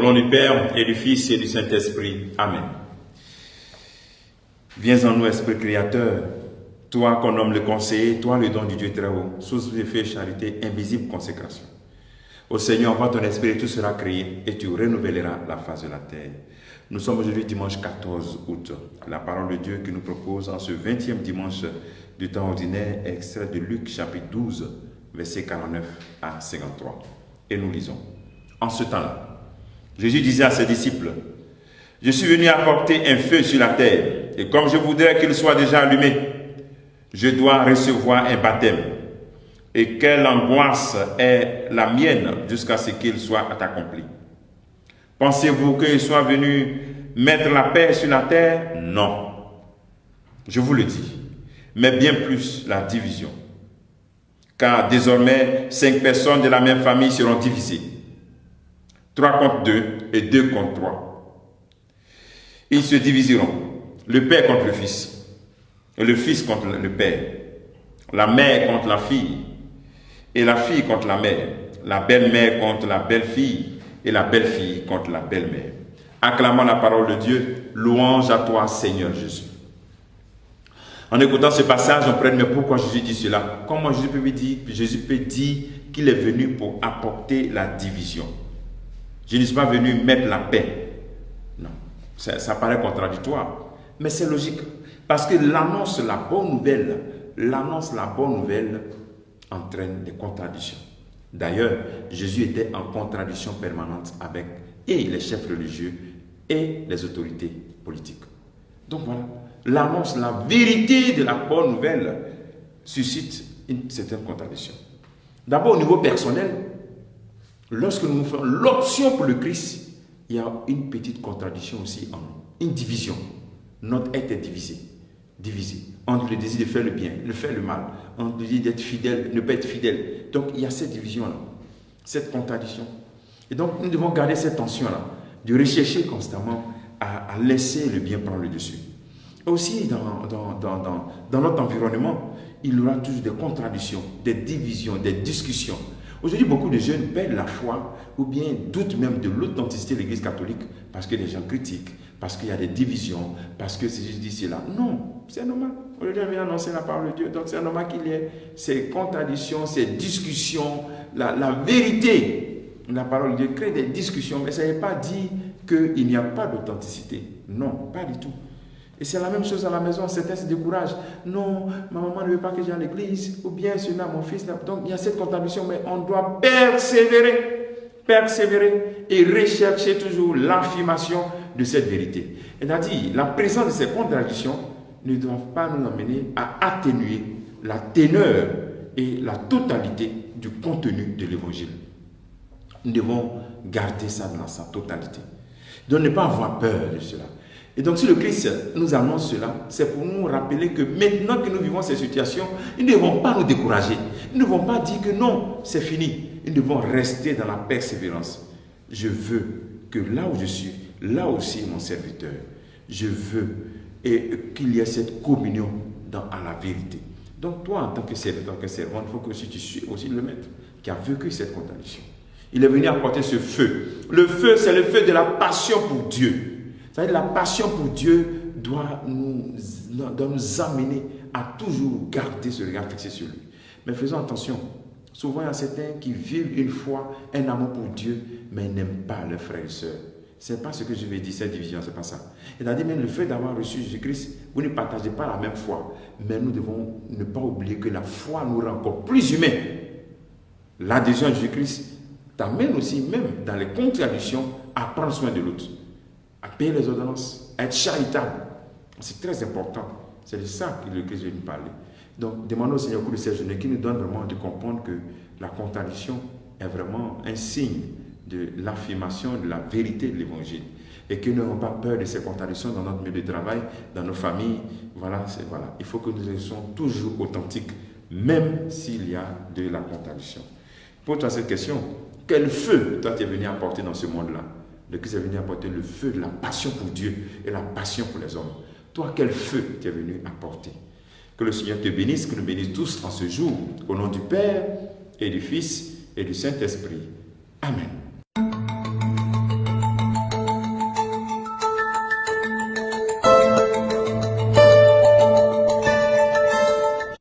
nom du Père et du Fils et du Saint-Esprit. Amen. Viens en nous, Esprit Créateur, toi qu'on nomme le conseiller, toi le don du Dieu très haut, source de fait, charité, invisible consécration. Ô Seigneur, envoie ton esprit, tout sera créé et tu renouvelleras la face de la terre. Nous sommes aujourd'hui dimanche 14 août. La parole de Dieu qui nous propose en ce 20e dimanche du temps ordinaire est extrait de Luc chapitre 12, versets 49 à 53. Et nous lisons. En ce temps-là, Jésus disait à ses disciples, « Je suis venu apporter un feu sur la terre, et comme je voudrais qu'il soit déjà allumé, je dois recevoir un baptême. Et quelle angoisse est la mienne jusqu'à ce qu'il soit accompli. Pensez-vous que je sois venu mettre la paix sur la terre? Non. Je vous le dis, mais bien plus la division. Car désormais, 5 personnes de la même famille seront divisées. 3 contre 2 et 2 contre 3. Ils se diviseront, le père contre le fils, et le fils contre le père, la mère contre la fille, et la fille contre la mère, la belle-mère contre la belle-fille, et la belle-fille contre la belle-mère. Acclamons la parole de Dieu, louange à toi, Seigneur Jésus. En écoutant ce passage, on prenne, mais pourquoi Jésus dit cela? Comment Jésus peut dire qu'il est venu pour apporter la division? Je ne suis pas venu mettre la paix. Non, ça paraît contradictoire. Mais c'est logique. Parce que l'annonce, la bonne nouvelle entraîne des contradictions. D'ailleurs, Jésus était en contradiction permanente avec et les chefs religieux et les autorités politiques. Donc voilà, l'annonce, la vérité de la bonne nouvelle suscite une certaine contradiction. D'abord au niveau personnel, lorsque nous faisons l'option pour le Christ, il y a une petite contradiction aussi en nous, une division. Notre être est divisé entre le désir de faire le bien, de faire le mal, entre le désir d'être fidèle, ne pas être fidèle. Donc il y a cette division-là, cette contradiction. Et donc nous devons garder cette tension-là, de rechercher constamment à laisser le bien prendre le dessus. Et aussi dans notre environnement, il y aura toujours des contradictions, des divisions, des discussions. Aujourd'hui, beaucoup de jeunes perdent la foi ou bien doutent même de l'authenticité de l'Église catholique parce que les gens critiquent, parce qu'il y a des divisions, parce que c'est juste d'ici là. Non, c'est normal. On vient annoncer la parole de Dieu, donc c'est normal qu'il y ait ces contradictions, ces discussions. La vérité, la parole de Dieu crée des discussions, mais ça ne veut pas dire qu'il n'y a pas d'authenticité. Non, pas du tout. Et c'est la même chose à la maison, certains se découragent. Non, ma maman ne veut pas que j'aille à l'église, ou bien celui-là, mon fils. Donc il y a cette contradiction, mais on doit persévérer et rechercher toujours l'affirmation de cette vérité. C'est-à-dire, la présence de ces contradictions ne doit pas nous amener à atténuer la teneur et la totalité du contenu de l'évangile. Nous devons garder ça dans sa totalité. Donc ne pas avoir peur de cela. Et donc si le Christ nous annonce cela, c'est pour nous rappeler que maintenant que nous vivons ces situations, nous ne devons pas nous décourager. Nous ne devons pas dire que non, c'est fini. Nous devons rester dans la persévérance. Je veux que là où je suis, là aussi mon serviteur, je veux qu'il y ait cette communion à la vérité. Donc toi, en tant que serviteur, en tant que servant, il faut que si tu suis aussi le maître qui a vécu cette contradiction. Il est venu apporter ce feu. Le feu, c'est le feu de la passion pour Dieu. C'est-à-dire la passion pour Dieu doit nous amener à toujours garder ce regard fixé sur lui. Mais faisons attention. Souvent, il y a certains qui vivent une foi, un amour pour Dieu, mais n'aiment pas leurs frères et sœurs. Ce n'est pas ce que je vais dire, cette division, ce n'est pas ça. C'est-à-dire même le fait d'avoir reçu Jésus-Christ, vous ne partagez pas la même foi. Mais nous devons ne pas oublier que la foi nous rend encore plus humains. L'adhésion à Jésus-Christ t'amène aussi, même dans les contradictions, à prendre soin de l'autre, à payer les ordonnances, à être charitable. C'est très important. C'est de ça que le Christ veut nous parler. Donc, demandons au Seigneur au cours de cette journée qui nous donne vraiment de comprendre que la contradiction est vraiment un signe de l'affirmation de la vérité de l'Évangile. Et que nous n'avons pas peur de ces contradictions dans notre milieu de travail, dans nos familles. Voilà. Il faut que nous restions toujours authentiques, même s'il y a de la contradiction. Pose-toi cette question. Quel feu toi tu es venu apporter dans ce monde-là? Le Christ est venu apporter le feu de la passion pour Dieu et la passion pour les hommes. Toi, quel feu tu es venu apporter? Que le Seigneur te bénisse, que nous bénisse tous en ce jour, au nom du Père et du Fils et du Saint-Esprit. Amen.